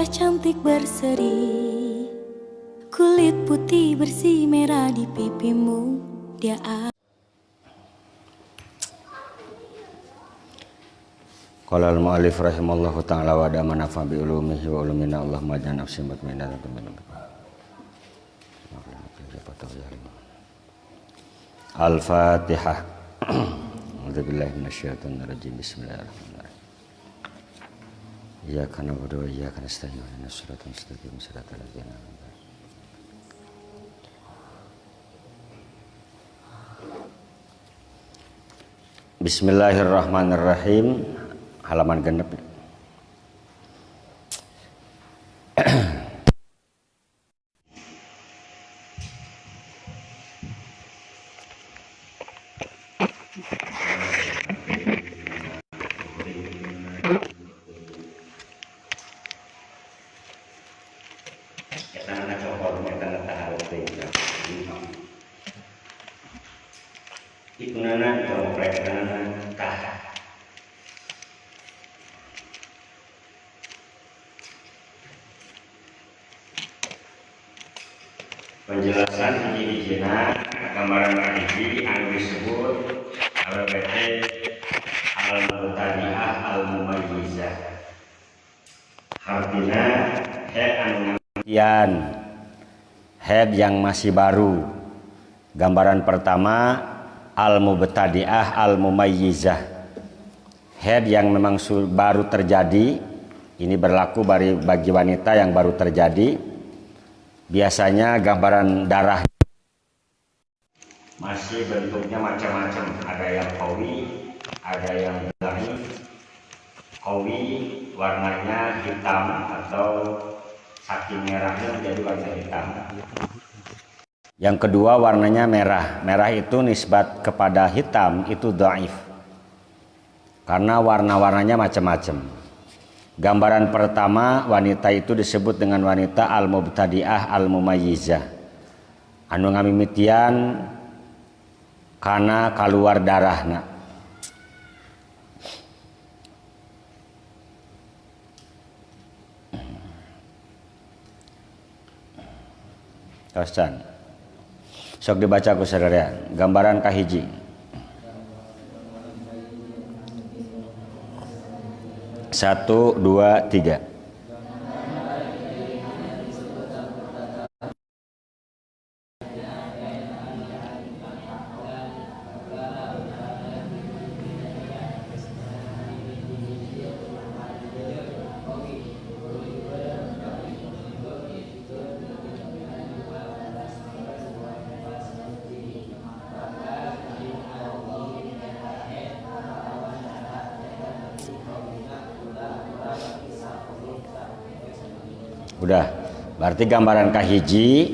wajah cantik berseri, kulit putih bersih merah di pipimu. Dia Qala al-mu'allif rahimallahu ta'ala wa da manafa bi ulumihi wa ulumina Allahumma ja'alna nafsi mutmainnatan min Al-Fatihah. A'udzubillahi minasyaitonir rajim. Bismillahirrahmanirrahim. Iyyaka na'budu wa iyyaka nasta'in. Ihdinas siratal mustaqim, siratal ladzina an'amta 'alaihim. Bismillahirrahmanirrahim. Halaman genep. Penjelasan hiji-hijina gambaran hiji anu disebut AWPT al-mubtadi'ah al-mumayyizah. Artinya head anu ngamtian, head yang masih baru. Gambaran pertama al-mubtadi'ah al-mumayyizah, head yang memang baru terjadi. Ini berlaku bagi wanita yang baru terjadi. Biasanya gambaran darah masih bentuknya macam-macam, ada yang qawi, ada yang dhaif. Qawi warnanya hitam atau saking merahnya menjadi warna hitam. Yang kedua warnanya merah. Merah itu nisbat kepada hitam, itu dhaif, karena warna-warnanya macam-macam. Gambaran pertama wanita itu disebut dengan wanita al-mubtadi'ah al-mumayyizah, anu ngamimitian karena keluar darahna. Kawasan sok dibaca ku sadaya. Gambaran kahiji, satu, dua, tiga. Udah, berarti gambaran kahiji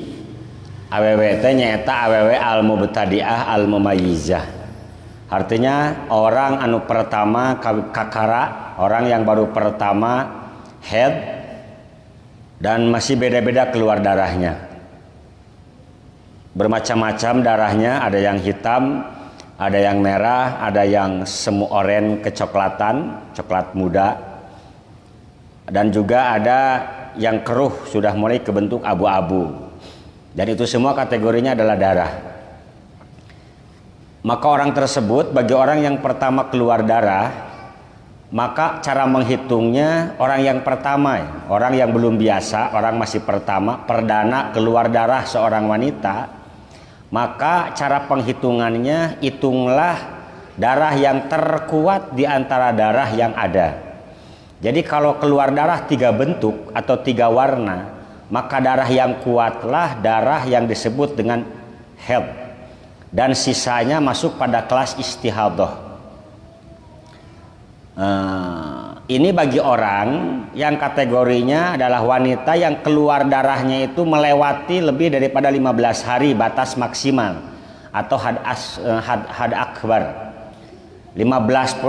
AWWT nyata AWW al-mubtadi'ah al-mumayyizah. Artinya orang anu pertama kakara, orang yang baru pertama head dan masih beda-beda keluar darahnya. Bermacam-macam darahnya, ada yang hitam, ada yang merah, ada yang semu oranye kecoklatan, coklat muda. Dan juga ada yang keruh, sudah mulai ke bentuk abu-abu. Dan itu semua kategorinya adalah darah. Maka orang tersebut, bagi orang yang pertama keluar darah, maka cara menghitungnya orang yang pertama, orang yang belum biasa, orang masih pertama, perdana keluar darah seorang wanita, maka cara penghitungannya, hitunglah darah yang terkuat di antara darah yang ada. Jadi kalau keluar darah 3 bentuk atau 3 warna, maka darah yang kuatlah darah yang disebut dengan haid, dan sisanya masuk pada kelas istihadah. Ini bagi orang yang kategorinya adalah wanita yang keluar darahnya itu melewati lebih daripada 15 hari batas maksimal atau had akbar. 15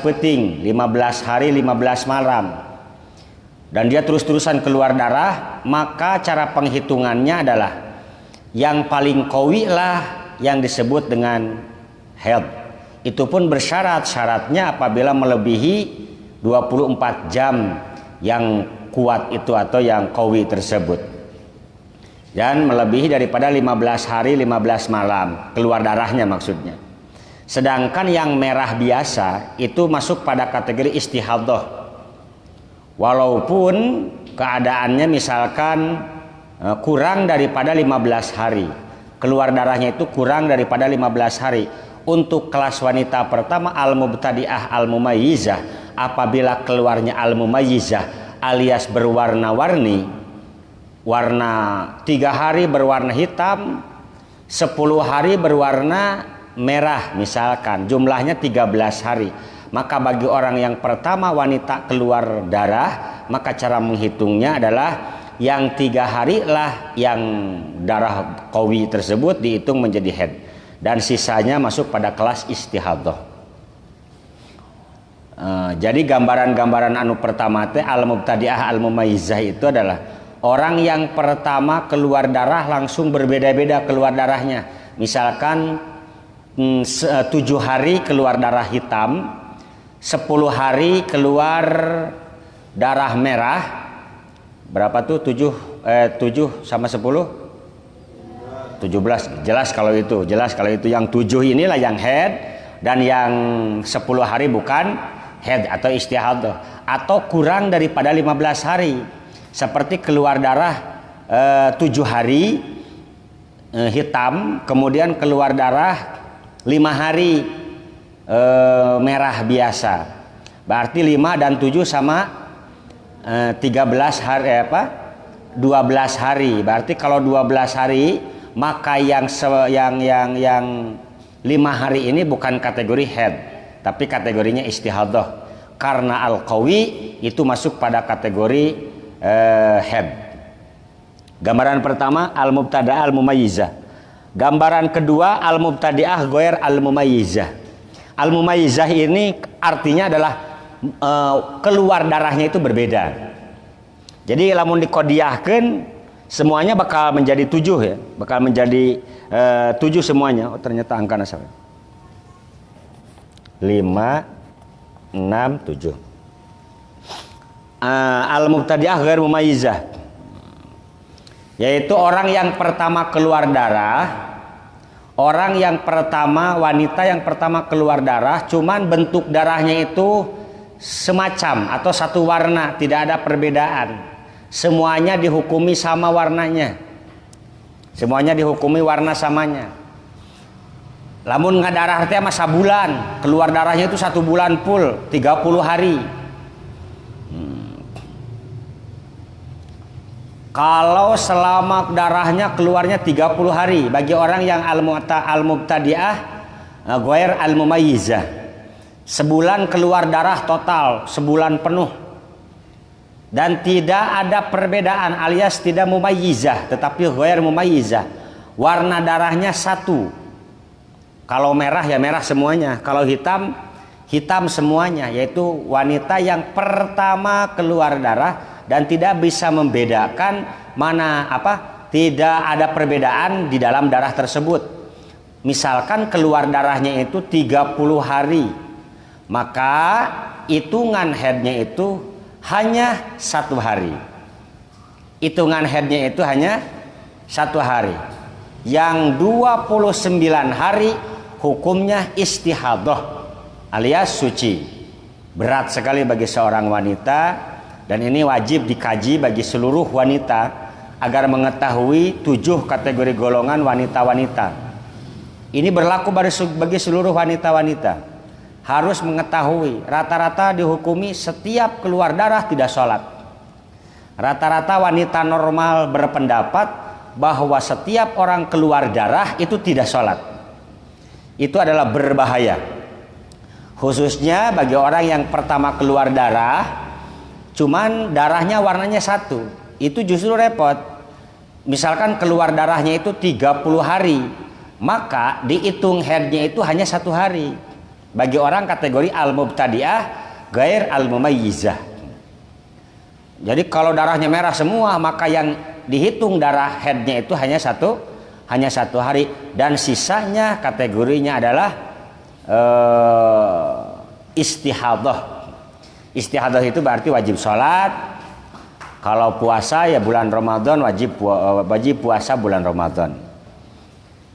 peting, 15 hari 15 malam, dan dia terus-terusan keluar darah, maka cara penghitungannya adalah yang paling qawi lah yang disebut dengan haid. Itu pun bersyarat, syaratnya apabila melebihi 24 jam yang kuat itu atau yang qawi tersebut. Dan melebihi daripada 15 hari 15 malam keluar darahnya maksudnya. Sedangkan yang merah biasa itu masuk pada kategori istihadhah. Walaupun keadaannya misalkan kurang daripada 15 hari. Keluar darahnya itu kurang daripada 15 hari. Untuk kelas wanita pertama al-mubtadi'ah al-mumayyizah, apabila keluarnya al-mumayyizah alias berwarna-warni, warna 3 hari berwarna hitam, 10 hari berwarna merah misalkan, jumlahnya 13 hari. Maka bagi orang yang pertama wanita keluar darah, maka cara menghitungnya adalah yang 3 hari lah yang darah qawi tersebut dihitung menjadi haid, dan sisanya masuk pada kelas istihadhah. Jadi gambaran-gambaran anu pertama teh al-mubtadi'ah al-mumayyizah itu adalah orang yang pertama keluar darah langsung berbeda-beda keluar darahnya. Misalkan 7 hari keluar darah hitam, 10 hari keluar darah merah. Berapa tuh 7 sama 10? 17. Jelas kalau itu yang 7 inilah yang haid, dan yang 10 hari bukan haid atau istihadhah, atau kurang daripada 15 hari. Seperti keluar darah 7 hari hitam, kemudian keluar darah 5 hari merah biasa. Berarti 5 dan 7 sama 13 hari 12 hari. Berarti kalau 12 hari, maka yang 5 hari ini bukan kategori haid, tapi kategorinya istihadhah. Karena al-qawi itu masuk pada kategori haid. Gambaran pertama al-mubtada'ah al-mumayyizah. Gambaran kedua al-mubtadi'ah ghair al-mumayyizah. Al-mumayyizah ini artinya adalah keluar darahnya itu berbeda. Jadi lamun diqodiyahkeun semuanya bakal menjadi 7 ya, bakal menjadi 7 semuanya. Oh, ternyata angkana sama. 5 6 7. Al-mubtadi'ah ghair mumayyizah, yaitu orang yang pertama keluar darah, orang yang pertama, wanita yang pertama keluar darah, cuman bentuk darahnya itu semacam atau satu warna, tidak ada perbedaan. Semuanya dihukumi sama warnanya. Semuanya dihukumi warna samanya. Lamun ngadarah teh masa bulan, keluar darahnya itu 1 bulan full, 30 hari. Kalau selama darahnya keluarnya 30 hari bagi orang yang al-mubtadi'ah ghair al-mumayyizah, sebulan keluar darah total, sebulan penuh, dan tidak ada perbedaan alias tidak mumayyizah, tetapi ghair mumayyizah, warna darahnya satu. Kalau merah ya merah semuanya, kalau hitam hitam semuanya, yaitu wanita yang pertama keluar darah dan tidak bisa membedakan mana tidak ada perbedaan di dalam darah tersebut. Misalkan keluar darahnya itu 30 hari, maka hitungan haidnya itu hanya 1 hari. Hitungan haidnya itu hanya 1 hari. Yang 29 hari hukumnya istihadhah alias suci. Berat sekali bagi seorang wanita, dan ini wajib dikaji bagi seluruh wanita agar mengetahui 7 kategori golongan wanita-wanita. Ini berlaku bagi seluruh wanita-wanita. Harus mengetahui rata-rata dihukumi setiap keluar darah tidak sholat. Rata-rata wanita normal berpendapat bahwa setiap orang keluar darah itu tidak sholat. Itu adalah berbahaya, khususnya bagi orang yang pertama keluar darah cuman darahnya warnanya satu. Itu justru repot. Misalkan keluar darahnya itu 30 hari, maka dihitung haidnya itu hanya 1 hari bagi orang kategori al-mubtadi'ah ghair al-mumayyizah. Jadi kalau darahnya merah semua, maka yang dihitung darah haidnya itu hanya satu hari, dan sisanya kategorinya adalah istihadhah. Istihadhah itu berarti wajib sholat, Kalau puasa ya bulan Ramadan wajib puasa bulan Ramadan.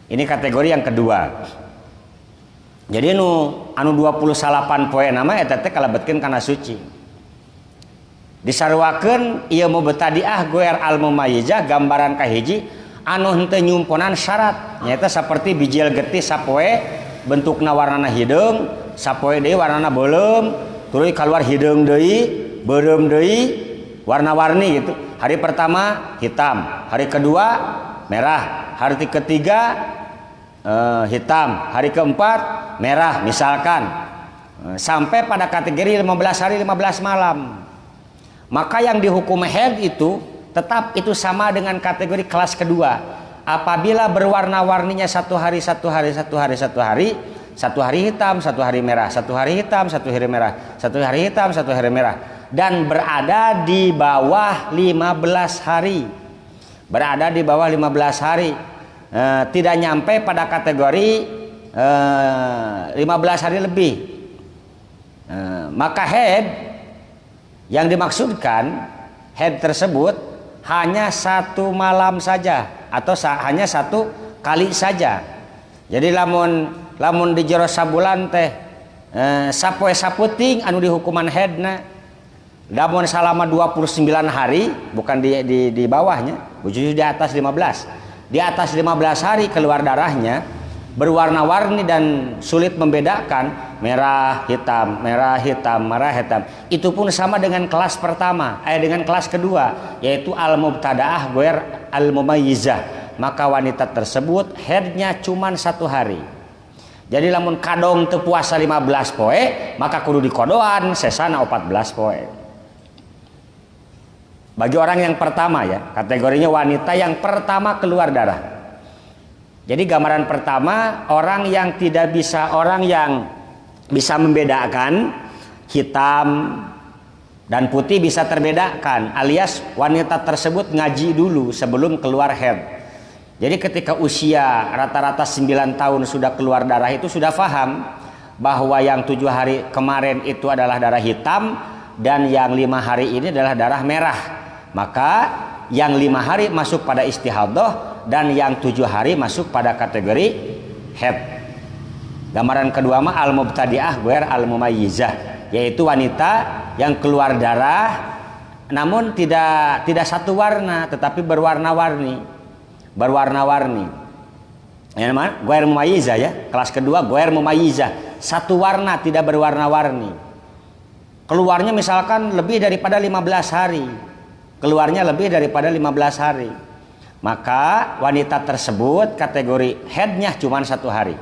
Ini kategori yang kedua. Jadi anu 28 poe nama eta teh kalebetkeun kana suci. Disarwakeun ieu mau betadiah goer al mumayyizah gambaran kahiji anu henteu nyumponan syarat nyaeta saperti bijil getih sapoe bentukna warnana hideung, sapoe deui warnana beuleum, tuluy kaluar hideung deui, beureum deui, warna-warni gitu. Hari pertama hitam, hari kedua merah, hari ketiga hitam, hari keempat merah misalkan, sampai pada kategori 15 hari 15 malam. Maka yang dihukum haid itu tetap itu sama dengan kategori kelas kedua. Apabila berwarna-warninya satu hari hitam, satu hari merah, satu hari hitam, satu hari merah, satu hari hitam, satu hari merah, dan berada di bawah 15 hari. Berada di bawah 15 hari. Tidak nyampe pada kategori 15 hari lebih. Maka haid yang dimaksudkan haid tersebut hanya satu malam saja atau hanya satu kali saja. Jadi lamun di jero sabulan teh sapoe saputing anu dihukuman haidna lamun selama 29 hari bukan di bawahnya, justru di atas 15. Di atas 15 hari keluar darahnya berwarna-warni dan sulit membedakan merah hitam, merah hitam, merah hitam. Itu pun sama dengan kelas pertama, dengan kelas kedua, yaitu al-mubtadaah goer al-mumayyizah. Maka wanita tersebut haidnya cuma 1 hari. Jadi lamun kadong teu puasa 15 poe, maka kudu dikodoan sesana 14 poe. Bagi orang yang pertama ya, kategorinya wanita yang pertama keluar darah. Jadi gambaran pertama orang yang bisa membedakan hitam dan putih bisa terbedakan, alias wanita tersebut ngaji dulu sebelum keluar haid. Jadi ketika usia rata-rata 9 tahun sudah keluar darah itu sudah paham bahwa yang 7 hari kemarin itu adalah darah hitam dan yang 5 hari ini adalah darah merah. Maka yang 5 hari masuk pada istihadah dan yang 7 hari masuk pada kategori haid. Gambaran kedua mah al-mubtadi'ah goer al-mumayyizah, yaitu wanita yang keluar darah namun tidak satu warna tetapi berwarna-warni. Ya namanya goer mumayyizah ya. Kelas kedua goer mumayyizah, satu warna tidak berwarna-warni. Keluarnya misalkan lebih daripada 15 hari. Keluarnya lebih daripada 15 hari. Maka wanita tersebut kategori haidnya cuma 1 hari.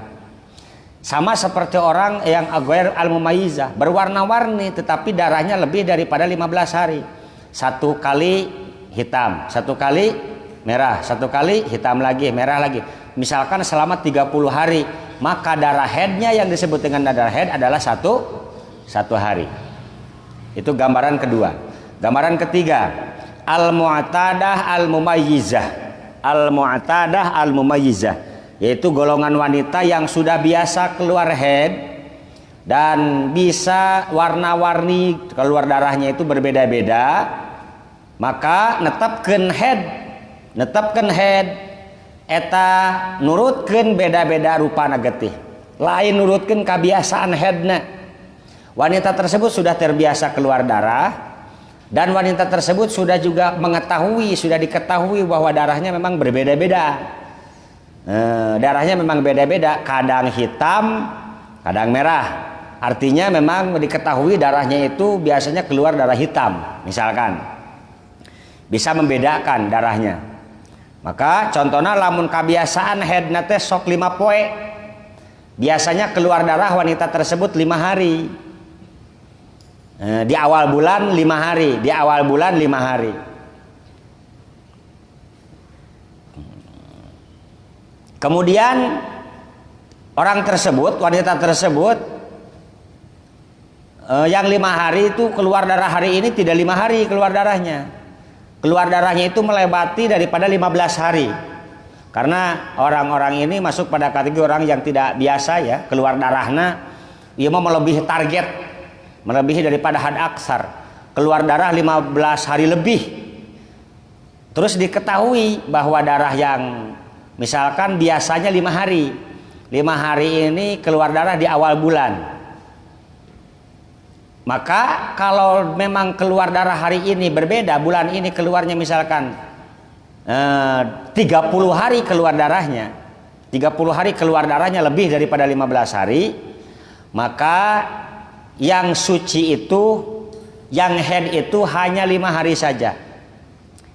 Sama seperti orang yang goer al-mumayyizah, berwarna-warni tetapi darahnya lebih daripada 15 hari. 1 kali hitam, 1 kali merah, 1 kali hitam lagi, merah lagi. Misalkan selama 30 hari, maka darah haidnya yang disebut dengan darah haid adalah 1 hari. Itu gambaran kedua. Gambaran ketiga, al-mu'tadah al-mumayyizah. Al-mu'tadah al-mumayyizah, yaitu golongan wanita yang sudah biasa keluar haid dan bisa warna-warni keluar darahnya itu berbeda-beda. Maka netepkeun haid eta nurutkeun beda-beda rupana getih. Lain nurutkeun kebiasaan haidna. Wanita tersebut sudah terbiasa keluar darah. Dan wanita tersebut sudah diketahui bahwa darahnya memang berbeda-beda. Darahnya memang beda-beda, kadang hitam, kadang merah. Artinya memang diketahui darahnya itu biasanya keluar darah hitam, misalkan. Bisa membedakan darahnya. Maka contohnya lamun kebiasaan haidna teh sok 5 poe. Biasanya keluar darah wanita tersebut 5 hari. Di awal bulan 5 hari, di awal bulan 5 hari. Kemudian orang tersebut, wanita tersebut yang 5 hari itu keluar darah hari ini tidak 5 hari keluar darahnya. Keluar darahnya itu melewati daripada 15 hari. Karena orang-orang ini masuk pada kategori orang yang tidak biasa ya, keluar darahnya ia mau melebihi target, melebihi daripada had aksar. Keluar darah 15 hari lebih Terus diketahui bahwa darah yang misalkan biasanya 5 hari. 5 hari ini keluar darah di awal bulan. Maka kalau memang keluar darah hari ini berbeda, bulan ini keluarnya misalkan 30 hari keluar darahnya. 30 hari keluar darahnya lebih daripada 15 hari. Maka yang suci itu, yang haid itu hanya 5 hari saja.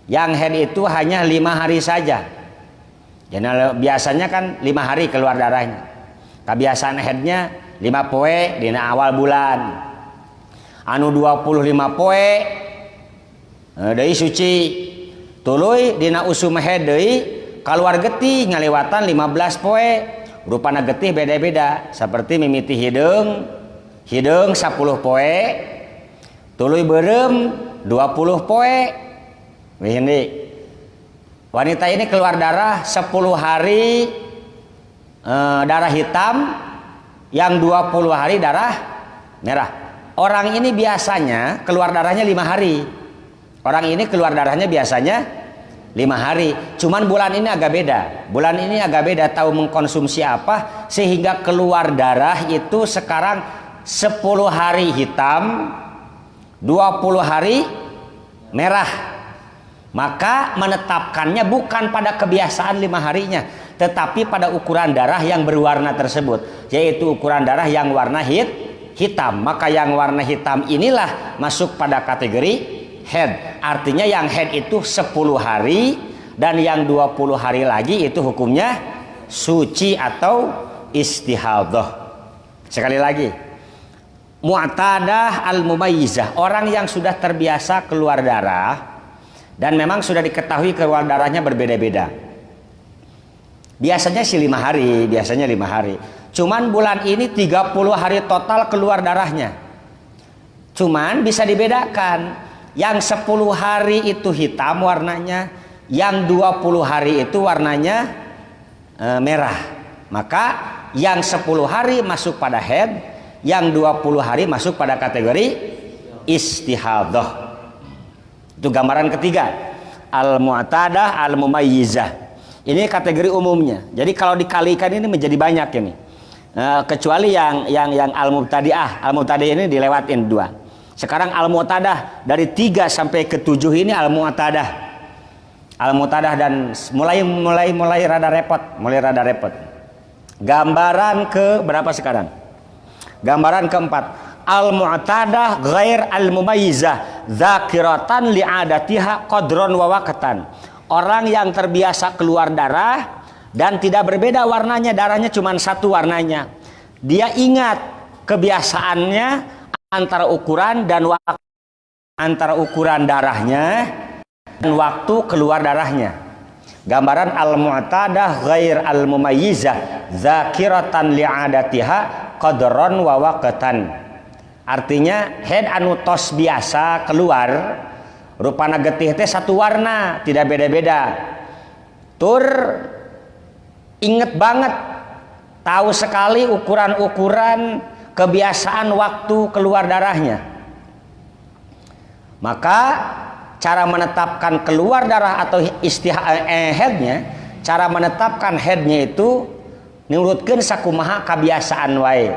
Yang haid itu hanya 5 hari saja. Jadi biasanya kan 5 hari keluar darahnya. Kebiasaan haidnya 5 poe di awal bulan. Anu 25 poe deui suci. Tuluy dina usum haid deui keluar getih ngalewatan 15 poe. Rupana getih beda-beda. Seperti mimiti hideung 10 poe. Tuluy beureum 20 poe. Ini wanita ini keluar darah 10 hari darah hitam, yang 20 hari darah merah. Orang ini biasanya keluar darahnya 5 hari. Orang ini keluar darahnya biasanya 5 hari. Cuman bulan ini agak beda. Bulan ini agak beda, tahu mengkonsumsi apa sehingga keluar darah itu sekarang 10 hari hitam, 20 hari merah. Maka menetapkannya bukan pada kebiasaan 5 harinya, tetapi pada ukuran darah yang berwarna tersebut, yaitu ukuran darah yang warna hitam. Maka yang warna hitam inilah masuk pada kategori haid. Artinya yang haid itu 10 hari dan yang 20 hari lagi itu hukumnya suci atau istihadhah. Sekali lagi, mu'tadah al-mumayyizah, orang yang sudah terbiasa keluar darah dan memang sudah diketahui keluar darahnya berbeda-beda. Biasanya sih 5 hari, biasanya 5 hari. Cuman bulan ini 30 hari total keluar darahnya. Cuman bisa dibedakan. Yang 10 hari itu hitam warnanya, yang 20 hari itu warnanya merah. Maka yang 10 hari masuk pada haid, yang 20 hari masuk pada kategori istihadhah. Itu gambaran ketiga, al-mu'tadah al-mumayyizah. Ini kategori umumnya. Jadi kalau dikalikan ini menjadi banyak ini. Kecuali yang al-mubtadi'ah. Al-mubtadi'ah ini dilewatin 2. Sekarang al-mu'tadah dari 3 sampai ke 7 ini al-mu'tadah. Al-mu'tadah dan mulai rada repot. Gambaran ke berapa sekarang? Gambaran keempat. Al-mu'tadah ghair al-mumayyizah dzakiratan li'adatiha qadron wa waqtan. Orang yang terbiasa keluar darah dan tidak berbeda warnanya, darahnya cuma satu warnanya. Dia ingat kebiasaannya antara ukuran darahnya dan waktu keluar darahnya. Gambaran al-mu'tadah ghair al-mumayyizah dzakiratan li'adatiha qadron wa waqtan. Artinya haid anu tos biasa keluar rupana getih teh satu warna, tidak beda-beda. Tur inget banget, tahu sekali ukuran-ukuran kebiasaan waktu keluar darahnya. Maka cara menetapkan keluar darah atau haidnya, cara menetapkan haidnya itu nurutkeun sakumaha kebiasaan wae.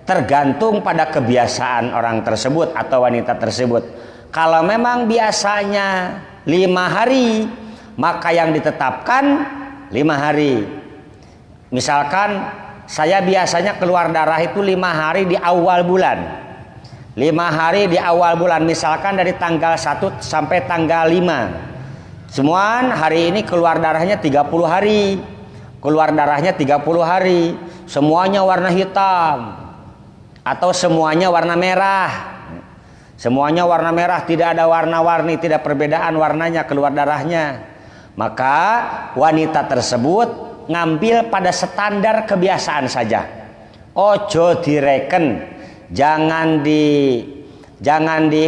Tergantung pada kebiasaan orang tersebut atau wanita tersebut. Kalau memang biasanya 5 hari, maka yang ditetapkan 5 hari. Misalkan saya biasanya keluar darah itu 5 hari di awal bulan. 5 hari di awal bulan, misalkan dari tanggal 1 sampai tanggal 5. Semua hari ini keluar darahnya 30 hari. Keluar darahnya 30 hari. Semuanya warna hitam. Atau semuanya warna merah. Semuanya warna merah, tidak ada warna-warni, tidak perbedaan warnanya keluar darahnya. Maka wanita tersebut ngambil pada standar kebiasaan saja. Ojo direken, jangan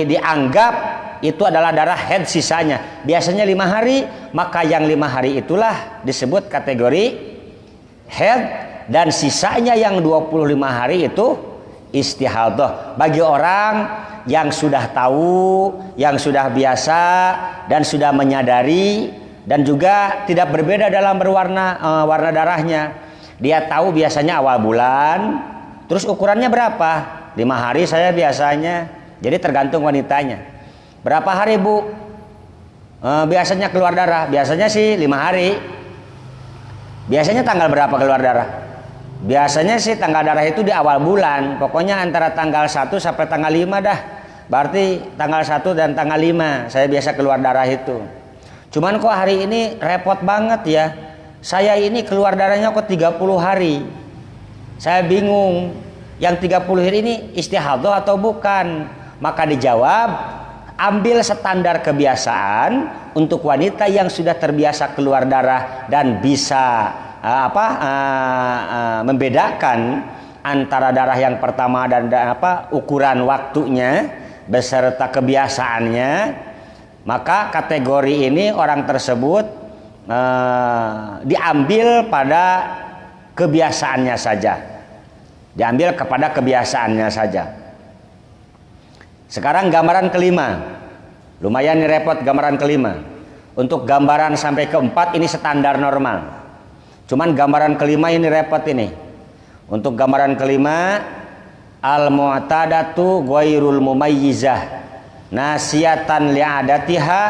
dianggap itu adalah darah haid sisanya. Biasanya 5 hari, maka yang 5 hari itulah disebut kategori haid dan sisanya yang 25 hari itu istihadah. Bagi orang yang sudah tahu, yang sudah biasa dan sudah menyadari dan juga tidak berbeda dalam warna darahnya. Dia tahu biasanya awal bulan, terus ukurannya berapa? 5 hari saya biasanya. Jadi tergantung wanitanya. Berapa hari Bu? Biasanya keluar darah? Biasanya sih 5 hari. Biasanya tanggal berapa keluar darah? Biasanya sih tanggal darah itu di awal bulan. Pokoknya antara tanggal 1 sampai tanggal 5 dah. Berarti tanggal 1 dan tanggal 5 saya biasa keluar darah itu. Cuman kok hari ini repot banget ya. Saya ini keluar darahnya kok 30 hari. Saya bingung. Yang 30 hari ini istihadah atau bukan? Maka dijawab, ambil standar kebiasaan untuk wanita yang sudah terbiasa keluar darah dan bisa membedakan antara darah yang pertama dan ukuran waktunya beserta kebiasaannya. Maka kategori ini orang tersebut diambil pada kebiasaannya saja. Diambil kepada kebiasaannya saja. Sekarang gambaran kelima. Lumayan nih repot gambaran kelima. Untuk gambaran sampai keempat ini standar normal. Cuman gambaran kelima ini repot ini. Untuk gambaran kelima, al-mu'tadatu ghairul mumayyizah nasiyatan li'adatiha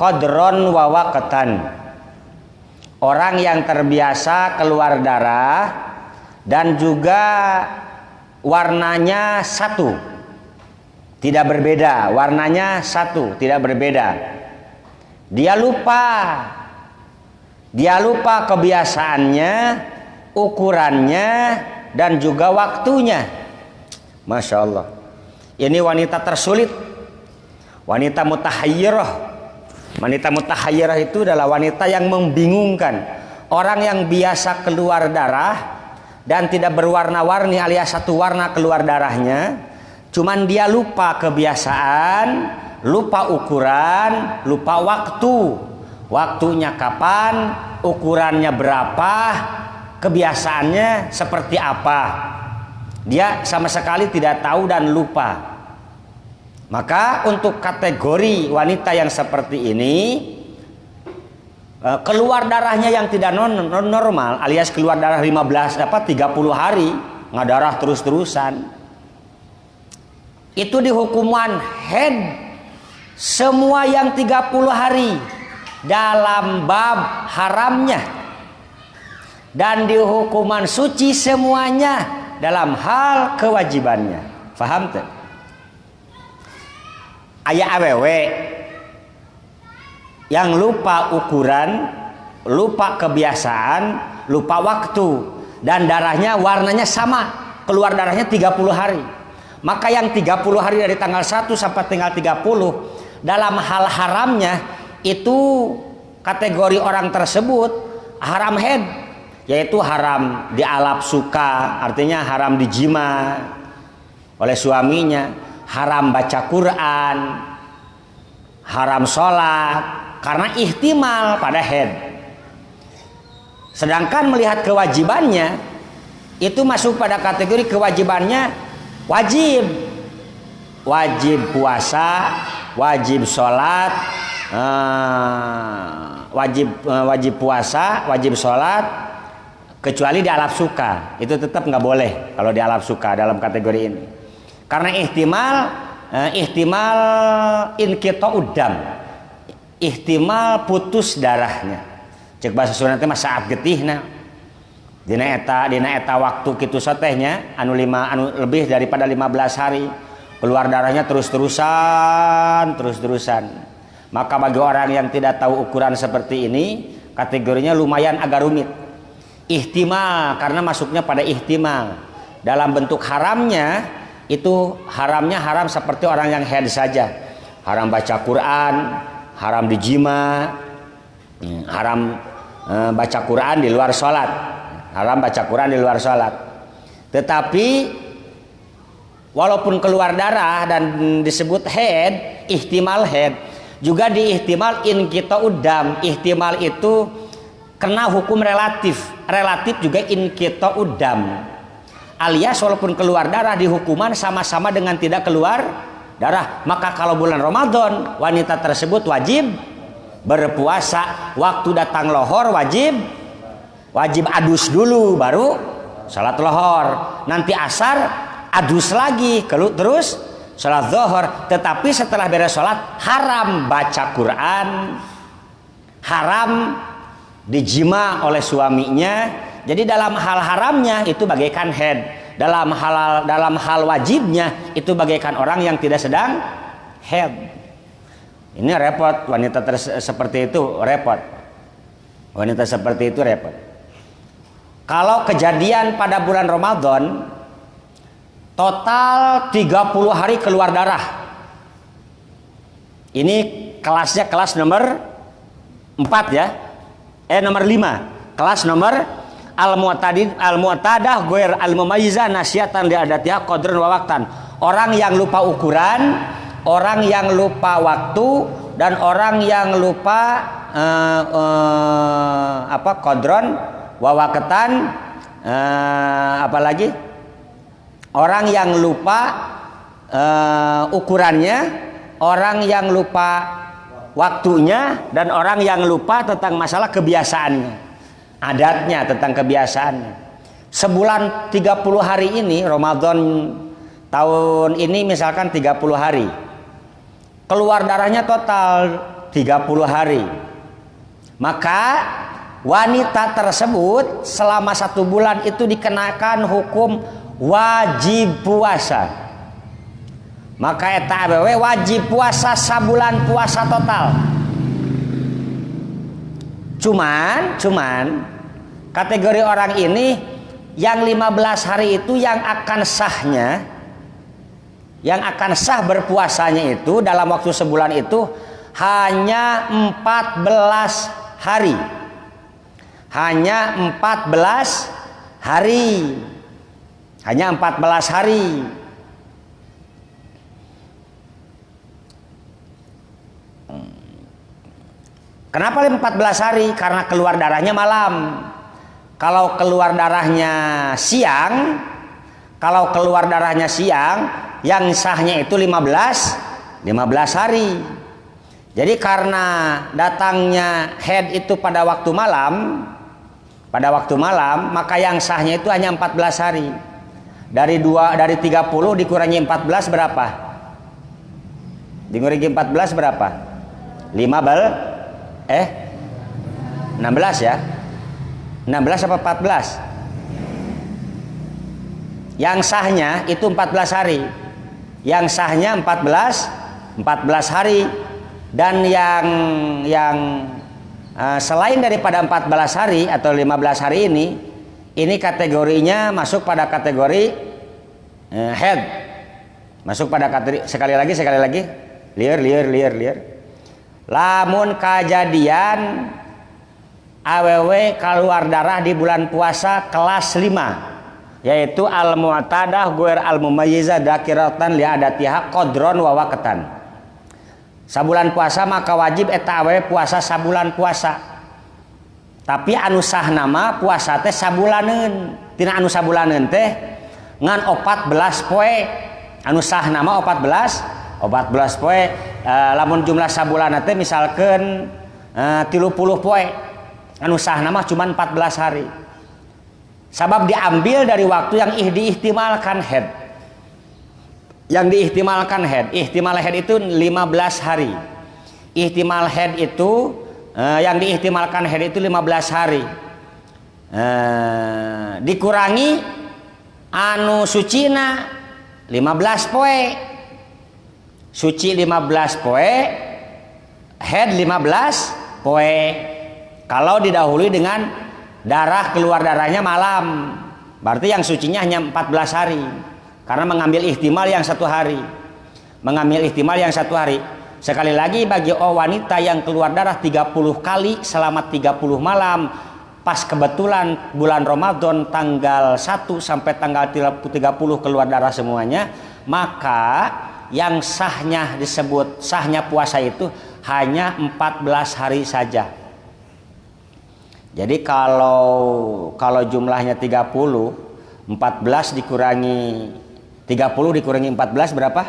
qadron wa waqtan. Orang yang terbiasa keluar darah dan juga warnanya satu, tidak berbeda. Warnanya satu, tidak berbeda. Dia lupa kebiasaannya, ukurannya, dan juga waktunya. Masya Allah. Ini wanita tersulit, wanita mutahayyirah. Wanita mutahayyirah itu adalah wanita yang membingungkan. Orang yang biasa keluar darah dan tidak berwarna-warni alias satu warna keluar darahnya, cuman dia lupa kebiasaan, lupa ukuran, lupa waktu. Waktunya kapan, ukurannya berapa, kebiasaannya seperti apa. Dia sama sekali tidak tahu dan lupa. Maka untuk kategori wanita yang seperti ini, keluar darahnya yang tidak normal alias keluar darah 30 hari nggak darah terus-terusan, itu dihukuman haid semua yang 30 hari dalam bab haramnya, dan dihukuman suci semuanya dalam hal kewajibannya. Faham tuh? Aya awewe yang lupa ukuran, lupa kebiasaan, lupa waktu, dan darahnya warnanya sama, keluar darahnya 30 hari. Maka yang 30 hari dari tanggal 1 sampai tanggal 30 dalam hal haramnya itu kategori orang tersebut haram haid, yaitu haram dialap suka, artinya haram dijima oleh suaminya, haram baca Quran, haram sholat karena ihtimal pada haid. Sedangkan melihat kewajibannya itu masuk pada kategori kewajibannya wajib, wajib puasa, wajib sholat, wajib puasa, wajib sholat, kecuali di alaf suka. Itu tetap nggak boleh kalau di alaf suka dalam kategori ini, karena ihtimal inqita'ud dam, ihtimal putus darahnya. Cek bahasa Sunda teh mah saat getihna dina eta waktu kitu sotehnya anu lebih daripada 15 hari keluar darahnya terus-terusan. Maka bagi orang yang tidak tahu ukuran seperti ini, kategorinya lumayan agak rumit. Ihtimal, karena masuknya pada ihtimal. Dalam bentuk haramnya itu haram seperti orang yang haid saja. Haram baca Quran, haram dijima, haram baca Quran di luar sholat, haram baca Quran di luar sholat. Tetapi walaupun keluar darah dan disebut haid, ihtimal haid, juga diihtimal inqita'ud dam. Ihtimal itu kena hukum relatif juga inqita'ud dam. alias walaupun keluar darah di hukuman sama-sama dengan tidak keluar darah. Maka kalau bulan Ramadan wanita tersebut wajib berpuasa, waktu datang lohor wajib adus dulu baru salat lohor, nanti asar adus lagi terus salat zuhur. Tetapi setelah beres salat haram baca Quran, haram dijima oleh suaminya. Jadi dalam hal haramnya itu bagaikan head, dalam hal wajibnya itu bagaikan orang yang tidak sedang head. Ini repot, wanita seperti itu repot. Wanita seperti itu repot. Kalau kejadian pada bulan Ramadan total 30 hari keluar darah. Ini kelasnya kelas nomor 4 ya. Nomor 5. Kelas nomor al-mu'tadah ghair al-mumayyizah nasyatan li adatiha qadran wa waqtan. Orang yang lupa ukuran, orang yang lupa waktu, dan orang yang lupa qadran wa waqtan, apalagi orang yang lupa ukurannya, orang yang lupa waktunya, dan orang yang lupa tentang masalah kebiasaannya, adatnya, tentang kebiasaannya. Sebulan 30 hari ini, Ramadan tahun ini misalkan 30 hari, keluar darahnya total 30 hari, maka wanita tersebut selama 1 bulan itu dikenakan hukum wajib puasa. Maka eta awewe wajib puasa sabulan puasa total. Cuman kategori orang ini yang 15 hari itu yang akan sah berpuasanya itu dalam waktu sebulan itu hanya 14 hari. Hanya 14 hari. Hanya 14 hari. Kenapa 14 hari? Karena keluar darahnya malam. Kalau keluar darahnya siang, yang sahnya itu 15 hari. Jadi karena datangnya head itu pada waktu malam, maka yang sahnya itu hanya 14 hari. Dari 30 dikurangi 14 berapa? Dikurangi 14 berapa? 16 ya. 16 apa 14? Yang sahnya itu 14 hari. Yang sahnya 14 hari. Dan yang selain daripada 14 hari atau 15 hari ini kategorinya masuk pada kategori head. Masuk pada kategori sekali lagi. Liar. Lamun kejadian awewe keluar darah di bulan puasa kelas 5, yaitu al-mu'tadah ghair al-mumayyizah dakiratan li adatiha qadron wa waqtan. Sabulan puasa maka wajib eta awewe puasa sabulan puasa. Tapi anu sah nama puasa teh sabulaneun. Tina anu sabulaneun teh ngan 14 poe. Anu sah nama 14 poe. Lamun jumlah sabulana teh misalkan 30 poe. Anu sah nama cuma 14 hari. Sabab diambil dari waktu yang diihtimalkan head. Yang diihtimalkan head. Ihtimal head itu 15 hari. Ihtimal head itu yang diihtimalkan head itu 15 hari. Dikurangi anu sucina 15 poe. Suci 15 poe, head 15 poe. Kalau didahului dengan keluar darahnya malam, berarti yang sucinya hanya 14 hari. Karena mengambil ihtimal yang 1 hari. Sekali lagi bagi wanita yang keluar darah 30 kali selama 30 malam, pas kebetulan bulan Ramadan tanggal 1 sampai tanggal 30 keluar darah semuanya, maka yang disebut sahnya puasa itu hanya 14 hari saja. Jadi kalau jumlahnya 30, 14 dikurangi 30 dikurangi 14 berapa?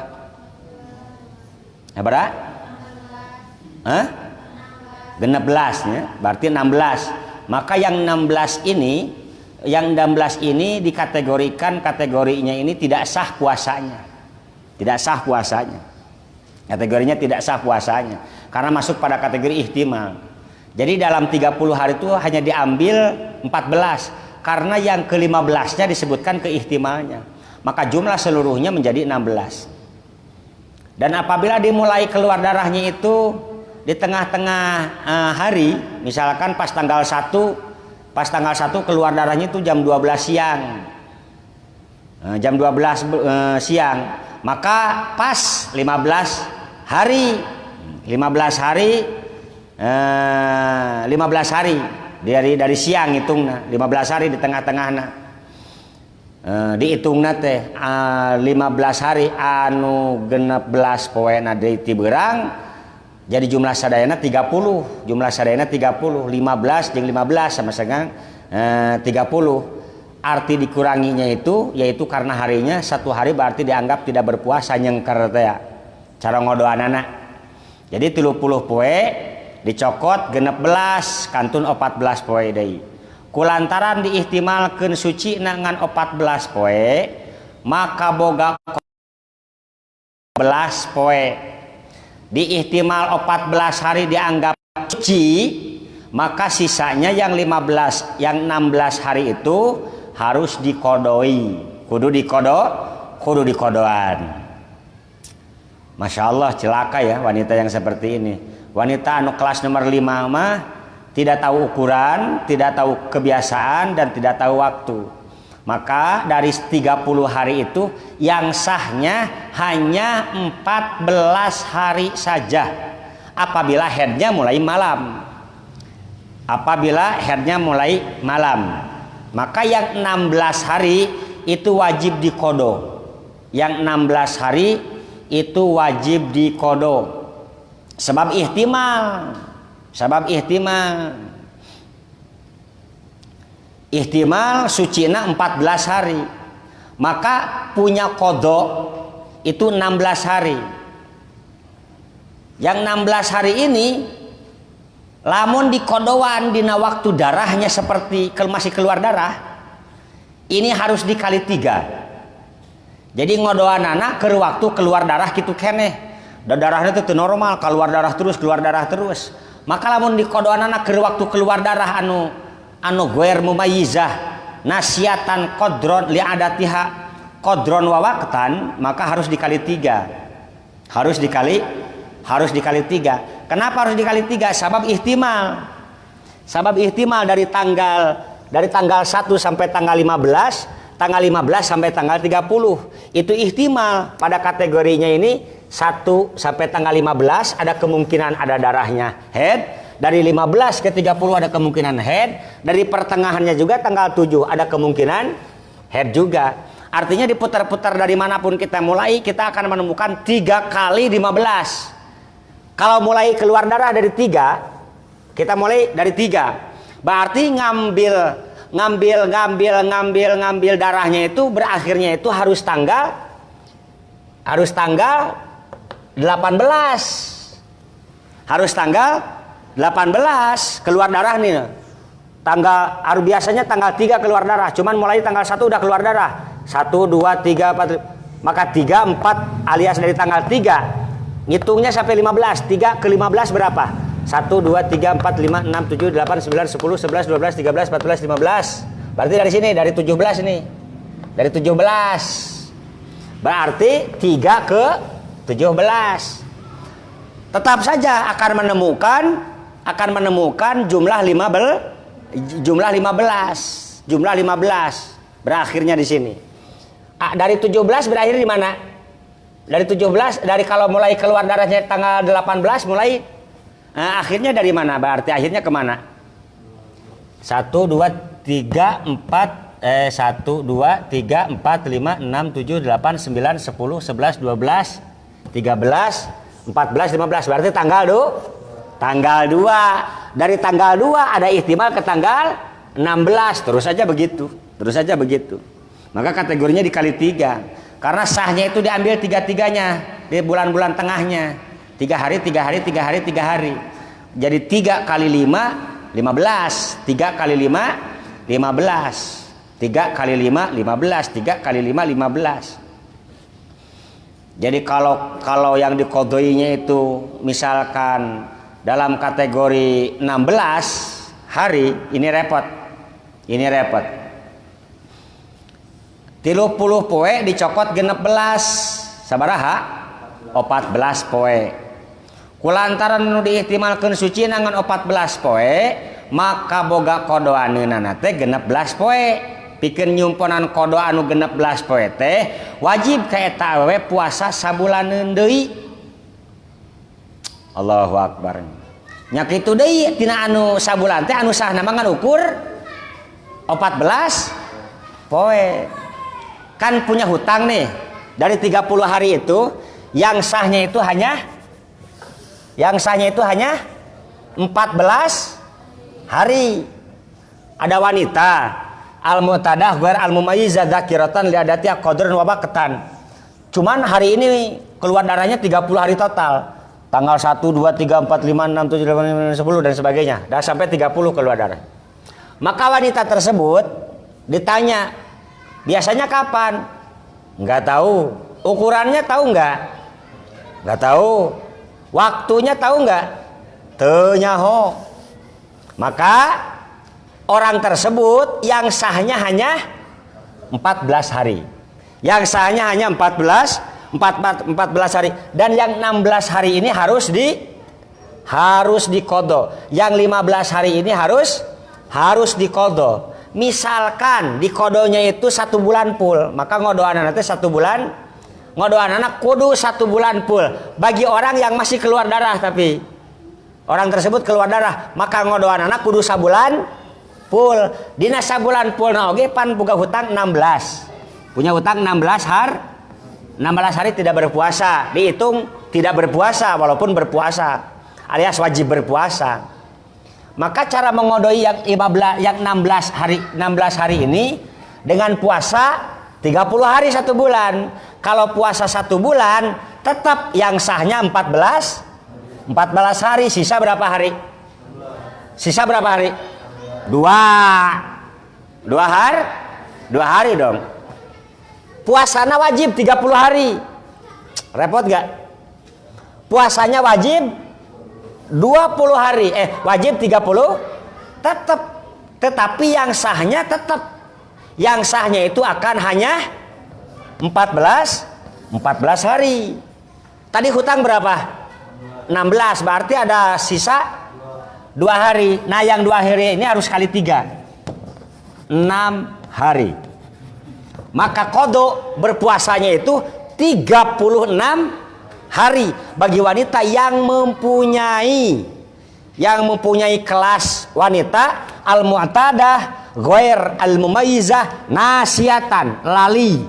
Ya, berapa? Hah? 16 ya, berarti 16. Maka yang 16 ini dikategorikan, kategorinya ini tidak sah puasanya. Tidak sah puasanya. Kategorinya tidak sah puasanya karena masuk pada kategori ihtimal. Jadi dalam 30 hari itu hanya diambil 14 karena yang ke-15-nya disebutkan keihtimalnya. Maka jumlah seluruhnya menjadi 16. Dan apabila dimulai keluar darahnya itu di tengah-tengah hari, misalkan pas tanggal 1 keluar darahnya itu jam 12 siang. Jam 12 siang, maka pas 15 hari 15 hari dari siang hitungna 15 hari di tengah-tengahna dihitungna teh 15 hari anu 16 poena deui ti beurang jadi jumlah sadayana 30 15 jeung 15 sama dengan 30 arti dikuranginya itu yaitu karena harinya satu hari berarti dianggap tidak berpuasa nyengker teh ya cara ngodoanana jadi 30 poe dicokot 16 kantun 14 poe deui kulantaran diihtimalkeun suci ngan 14 poe maka boga 14 poe diihtimal 14 hari dianggap suci maka sisanya yang 16 hari itu harus dikodoi kudu dikodoan. Masya Allah celaka ya wanita yang seperti ini. Wanita anu kelas nomor 5 mah tidak tahu ukuran, tidak tahu kebiasaan dan tidak tahu waktu. Maka dari 30 hari itu yang sahnya hanya 14 hari saja apabila haidnya mulai malam. Maka yang 16 hari itu wajib dikodo. Yang 16 hari itu wajib dikodo. Sebab ihtimal. Ihtimal sucina 14 hari. Maka punya kodo itu 16 hari. Yang 16 hari ini lamun dikodoan dina waktu darahnya seperti masih keluar darah, ini harus dikali 3. Jadi ngodoan anak ke waktu keluar darah gitu keneh. Dan darahnya itu normal, keluar darah terus. Maka lamun dikodoan anak ke waktu keluar darah anu goer mumayyizah nasiatan qadron li adatiha qadron wa waqtan, maka harus dikali 3. Harus dikali 3. Kenapa harus dikali 3? Sabab ihtimal dari tanggal 1 sampai tanggal 15, tanggal 15 sampai tanggal 30. Itu ihtimal pada kategorinya ini 1 sampai tanggal 15 ada kemungkinan ada darahnya haid. Dari 15 ke 30 ada kemungkinan haid. Dari pertengahannya juga tanggal 7 ada kemungkinan haid juga. Artinya diputar-putar dari manapun kita mulai, kita akan menemukan 3 kali 15. Kalau mulai keluar darah dari 3, kita mulai dari 3. Berarti ngambil darahnya itu berakhirnya itu harus tanggal 18. Harus tanggal 18 keluar darah nih. Biasanya tanggal 3 keluar darah, cuman mulai tanggal 1 udah keluar darah. 1 2 3 4 maka 3 4 alias dari tanggal 3 ngitungnya sampai 15. 3 ke 15 berapa? 1 2 3 4 5 6 7 8 9 10 11 12 13 14 15. Berarti dari sini dari 17 ini. Dari 17. Berarti 3 ke 17. Tetap saja akan menemukan jumlah 15 berakhirnya di sini. Dari 17 berakhir di mana? Dari 17 dari kalau mulai keluar darahnya tanggal 18 mulai akhirnya dari mana? Berarti akhirnya kemana? 1 2 3 4 1 2 3 4 5 6 7 8 9 10 11 12 13 14 15 berarti tanggal 2. Dari tanggal 2 ada ihtimal ke tanggal 16. Terus saja begitu. Maka kategorinya dikali 3. Karena sahnya itu diambil 3-3-nya di bulan-bulan tengahnya. 3 hari, 3 hari, 3 hari, 3 hari. Jadi 3 kali 5, 15. 3 kali 5, 15. 3 kali 5, 15. 3 kali 5, 15. Jadi kalau yang dikodoinya itu misalkan dalam kategori 16 hari, ini repot. Ini repot. 30 poe dicokot 16 sabaraha 14 poe. Kulantaran nu diihtimalkeun suci nangan 14 poe, maka boga kodoaneunana teh 16 poe. Pikeun nyumponan kodo anu 16 poe teh wajib ka eta awewe puasa sabulaneun deui. Allahu akbar. Nya kitu deui tina anu sabulan teh anu sahna mah ngan ukur 14 poe. Kan punya hutang nih dari 30 hari itu yang sahnya itu hanya 14 hari. Ada wanita al-mu'tadah ghair al-mumayyizah dzakiratan li adatiha qadrun wa baqtan. Cuman hari ini keluar darahnya 30 hari total. Tanggal 1 2 3 4 5 6 7 8 9 10 dan sebagainya. Dah sampai 30 keluar darah. Maka wanita tersebut ditanya, biasanya kapan? Enggak tahu. Ukurannya tahu enggak? Enggak tahu. Waktunya tahu enggak? Teu nyaho. Maka orang tersebut yang sahnya hanya 14 hari. Yang sahnya hanya 14 hari, dan yang 16 hari ini harus diqadha. Yang 15 hari ini harus diqadha. Misalkan diqadanya itu 1 bulan full, maka ngodoanana teh 1 bulan. Ngodoanana kudu 1 bulan full. Bagi orang yang masih keluar darah, tapi orang tersebut keluar darah, maka ngodoanana kudu sabulan full. Dina sabulan full na oge pan boga hutang 16. Punya hutang 16 hari tidak berpuasa, dihitung tidak berpuasa walaupun berpuasa alias wajib berpuasa. Maka cara mengodoi yang 16 hari ini dengan puasa 30 hari 1 bulan. Kalau puasa 1 bulan tetap yang sahnya 14 hari. Sisa berapa hari? 2 hari dong. Puasanya wajib 30 hari. Repot gak? Puasanya wajib 20 hari. Wajib 30 tetap. Tetapi yang sahnya tetap. Yang sahnya itu akan hanya 14 hari. Tadi hutang berapa? 16. Berarti ada sisa 2 hari. Nah yang 2 hari ini harus kali 3. 6 hari. Maka qadha berpuasanya itu 36 hari bagi wanita yang mempunyai kelas wanita al-mu'tadah ghair al-mumayyizah nasiatan lali.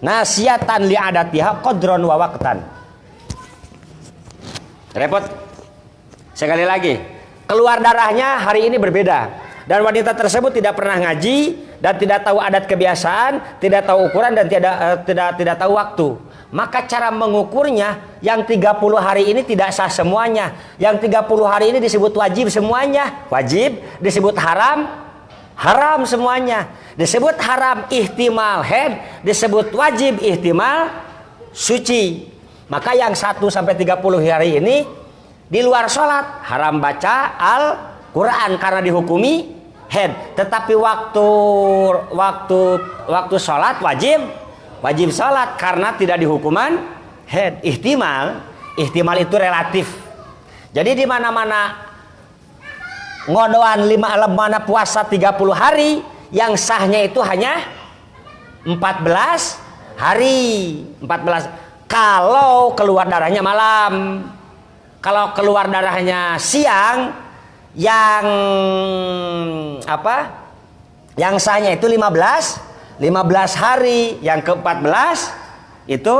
Nasiatan li adatiha qadron wa waqtan. Repot. Sekali lagi, keluar darahnya hari ini berbeda. Dan wanita tersebut tidak pernah ngaji dan tidak tahu adat kebiasaan, tidak tahu ukuran dan tidak tahu waktu. Maka cara mengukurnya yang 30 hari ini tidak sah semuanya. Yang 30 hari ini disebut wajib semuanya. Wajib, disebut haram, haram semuanya. Disebut haram ihtimal haid, disebut wajib ihtimal suci. Maka yang 1 sampai 30 hari ini di luar sholat haram baca Al-Quran karena dihukumi haid. Tetapi waktu sholat wajib sholat karena tidak dihukuman haid. Ihtimal itu relatif. Jadi di mana ngodoan 5 mana puasa 30 hari, yang sahnya itu hanya 14 hari. 14. Kalau keluar darahnya malam. Kalau keluar darahnya siang, yang sahnya itu 15 hari. Yang ke-14 itu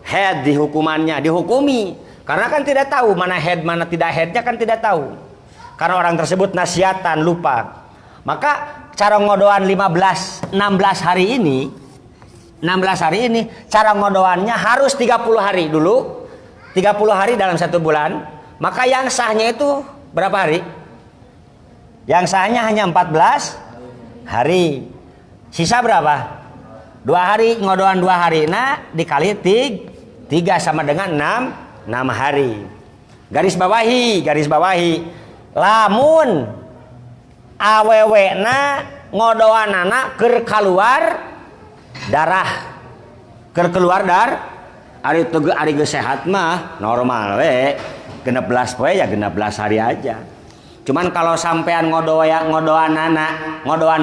haid dihukumi. Karena kan tidak tahu mana haid mana tidak haidnya, kan tidak tahu. Karena orang tersebut nasiatan lupa. Maka cara ngodoan 16 hari ini 16 hari ini cara ngodoannya harus 30 hari dulu. 30 hari dalam 1 bulan. Maka yang sahnya itu berapa hari? Yang sahnya hanya 14 hari. Sisa berapa? 2 hari, ngodoan 2 hari. Nah, dikali 3 sama dengan 6 hari. Garis bawahi. Lamun awewena ngodoanana keur keluar darah. Keur keluar ari geus sehat mah normal we. 16 poe ya 16 hari aja. Cuman kalau sampean ngodoan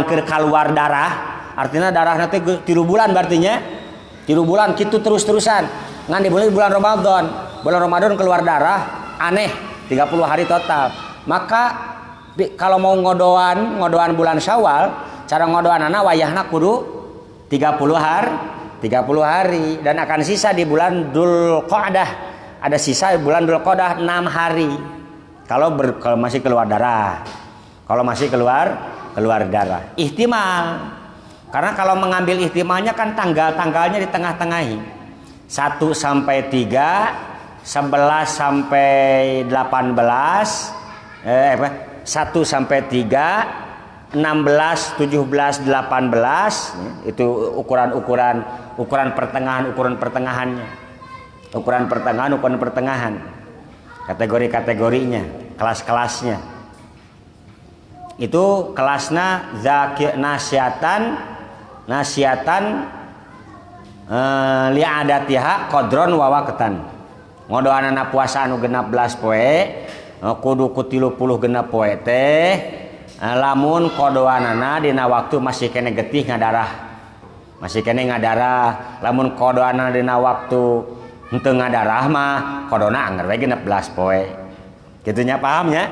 keur keluar darah, artinya darahna teh 3 bulan berartinya. 3 bulan kitu terus-terusan. Ngan di bulan Ramadan. Bulan Ramadan keluar darah, aneh 30 hari total. Maka kalau mau ngodoan bulan Syawal, cara ngodoanana wayahna kudu 30 hari dan akan sisa di bulan Dzulqa'dah. Ada sisa di bulan Dzulqa'dah 6 hari. Kalau masih keluar darah. Kalau masih keluar darah. Ihtimal. Karena kalau mengambil ihtimalnya kan tanggal-tanggalnya di tengah-tengahi. 1 sampai 3, 11 sampai 18, 1 sampai 3, 16, 17, 18, itu ukuran pertengahannya. Ukuran pertengahan. Kategori-kategorinya, kelas-kelasnya. Itu kelasna nasiatan li'adatiha qadron wa waqtan. Ngodoanana puasa anu 16 poe kudu ku 30 genep poe teh lamun kodoanana dina waktu masih kene getih ngadarah. Lamun kodoanana dina waktu henteu ngadarah mah kodona anggar we 16 poe. Kitu nya paham ya?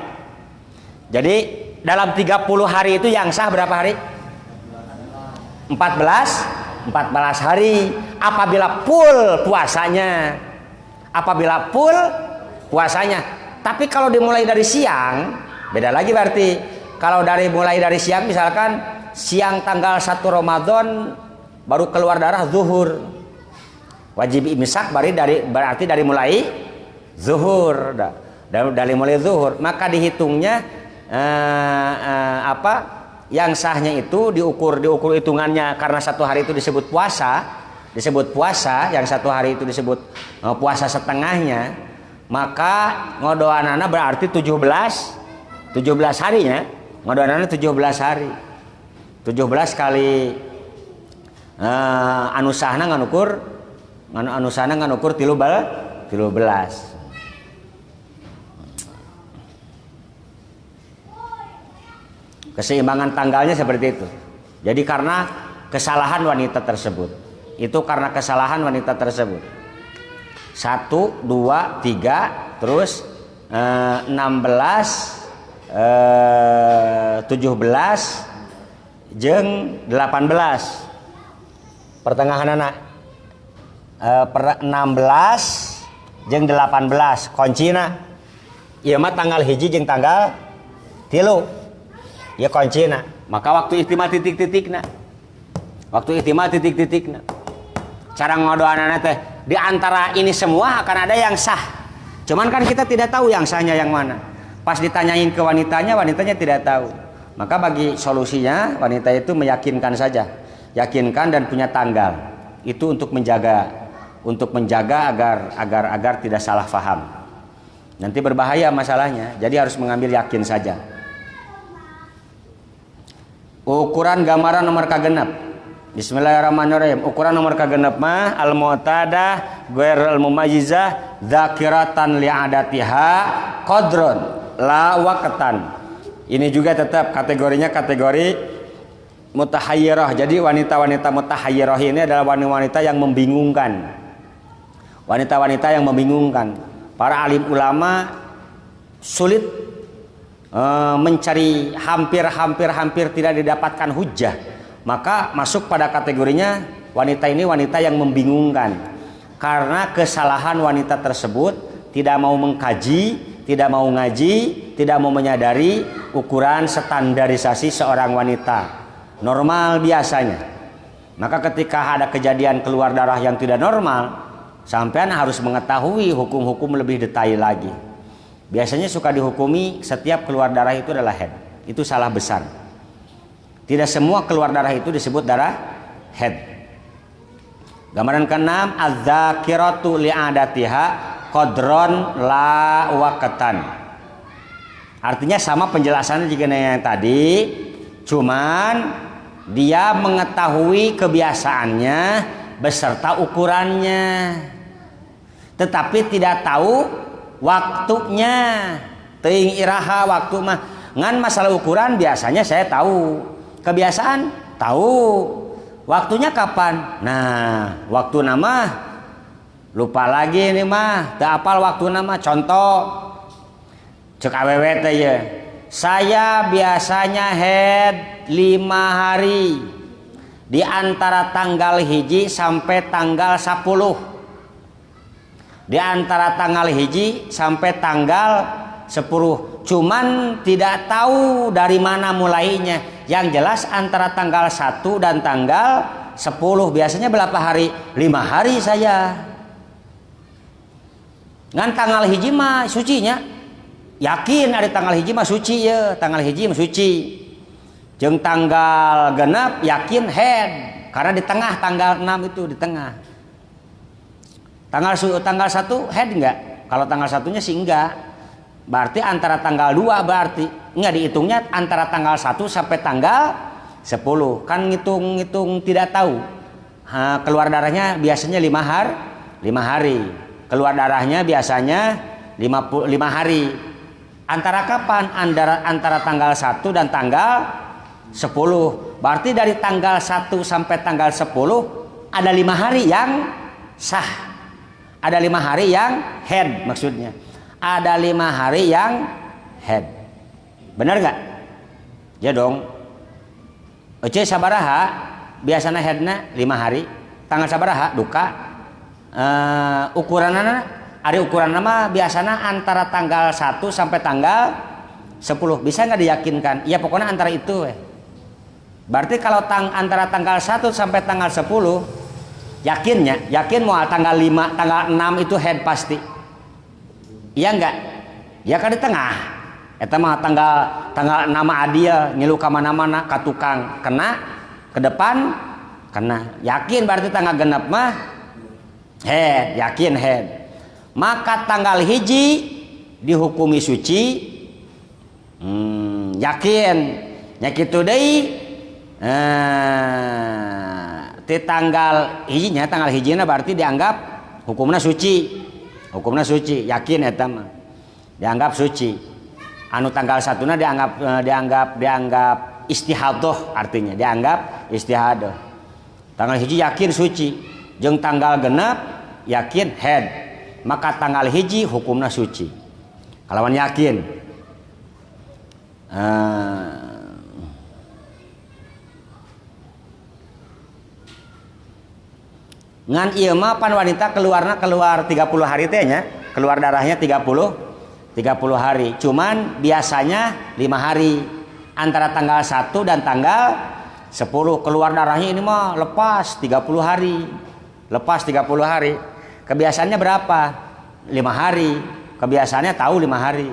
Jadi dalam 30 hari itu yang sah berapa hari? 14 hari apabila full puasanya. Tapi kalau dimulai dari siang beda lagi berarti. Kalau mulai dari siang misalkan siang tanggal 1 Ramadan baru keluar darah zuhur, wajib imsak berarti dari mulai zuhur. Dari mulai zuhur maka dihitungnya yang sahnya itu diukur hitungannya karena 1 hari itu disebut puasa, yang 1 hari itu disebut puasa setengahnya, maka ngodoanana berarti 17 harinya. Ngodoanana 17 hari. 17 kali anu sahna nganukur 13. Keseimbangan tanggalnya seperti itu. Jadi karena kesalahan wanita tersebut. 1, 2, 3, terus 16, 17, jeung 18. Pertengahan anak 16 jeung 18 kuncina. Ieu mah tanggal 1 jeung tanggal 3. Ya kuncina. Maka waktu ihtimal titik-titikna. Cara ngodoanana teh di antara ini semua akan ada yang sah. Cuman kan kita tidak tahu yang sahnya yang mana. Pas ditanyain ke wanitanya tidak tahu. Maka bagi solusinya wanita itu meyakinkan saja. Yakinkan dan punya tanggal. Itu untuk menjaga agar tidak salah faham. Nanti berbahaya masalahnya. Jadi harus mengambil yakin saja. Ukuran gambaran nomor kagenep. Bismillahirrahmanirrahim. Ukuran nomor kagenep mah al-mu'tadah ghairul mumayyizah dzakiratan li'adatiha qadron la waqtan. Ini juga tetap kategorinya kategori mutahayyirah. Jadi wanita-wanita mutahayyirah ini adalah wanita-wanita yang membingungkan. Wanita-wanita yang membingungkan. Para alim ulama sulit mencari hampir tidak didapatkan hujjah, maka masuk pada kategorinya wanita ini wanita yang membingungkan karena kesalahan wanita tersebut tidak mau mengkaji, tidak mau ngaji, tidak mau menyadari ukuran standarisasi seorang wanita normal biasanya. Maka ketika ada kejadian keluar darah yang tidak normal, sampean harus mengetahui hukum-hukum lebih detail lagi. Biasanya suka dihukumi setiap keluar darah itu adalah haid. Itu salah besar. Tidak semua keluar darah itu disebut darah haid. Gambaran ke-6, az-zakiratu li'adatiha qadron la waqtan. Artinya sama penjelasannya juga yang tadi, cuman dia mengetahui kebiasaannya beserta ukurannya, tetapi tidak tahu waktunya. Teuing iraha waktu mah ngan masalah ukuran biasanya saya tahu, kebiasaan tahu, waktunya kapan. Nah, waktu nama lupa lagi nih mah, teu apal waktu nama. Contoh cek awewe teh ya, saya biasanya haid 5 hari di antara tanggal hiji sampai tanggal 10. Di antara tanggal hiji sampai tanggal 10. Cuman tidak tahu dari mana mulainya. Yang jelas antara tanggal 1 dan tanggal 10. Biasanya berapa hari? 5 hari saya. Ngan tanggal hiji mah sucinya. Yakin ada tanggal hiji mah suci ya, tanggal hiji mah suci. Jeung tanggal genep yakin haid karena di tengah tanggal 6 itu di tengah. Tanggal 1 haid enggak? Kalau tanggal 1-nya sih enggak. Berarti antara tanggal 2 berarti enggak dihitungnya antara tanggal 1 sampai tanggal 10. Kan ngitung tidak tahu. Keluar darahnya biasanya 5 hari. Keluar darahnya biasanya 5 hari. Antara kapan? Antara tanggal 1 dan tanggal 10. Berarti dari tanggal 1 sampai tanggal 10 ada 5 hari yang sah. Ada 5 hari yang haid maksudnya. Ada 5 hari yang haid. Benar nggak? Ya dong. Ece sabaraha biasanya haidna 5 hari. Tanggal sabaraha duka. Ukuranana ada ukuran nama biasanya antara tanggal 1 sampai tanggal 10. Bisa nggak diyakinkan? Ya pokoknya antara itu. Berarti kalau antara tanggal 1 sampai tanggal 10, yakin mau tanggal 5, tanggal 6 itu haid pasti. Iya nggak? Ya kan di tengah. Eta mah tanggal 6 adil ngilu ka mana-mana ka tukang kena ke depan kena. Yakin berarti tanggal genep mah haid, yakin haid. Maka tanggal hiji dihukumi suci. Yakin nya kitu deui. Ti tanggal hijina berarti dianggap hukumna suci. Yakin eta mah. Dianggap suci. Anu tanggal 1-na dianggap istihadah, artinya dianggap istihadah. Tanggal hiji yakin suci. Jeung tanggal genep yakin haid. Maka tanggal hiji hukumna suci. Kalawan yakin. Ngan ieu mah pan wanita keluar 30 hari teh nya, keluar darahnya 30 hari. Cuman biasanya 5 hari antara tanggal 1 dan tanggal 10. Keluar darahnya ini mah lepas 30 hari. Kebiasaannya berapa? 5 hari. Kebiasaannya tahu 5 hari.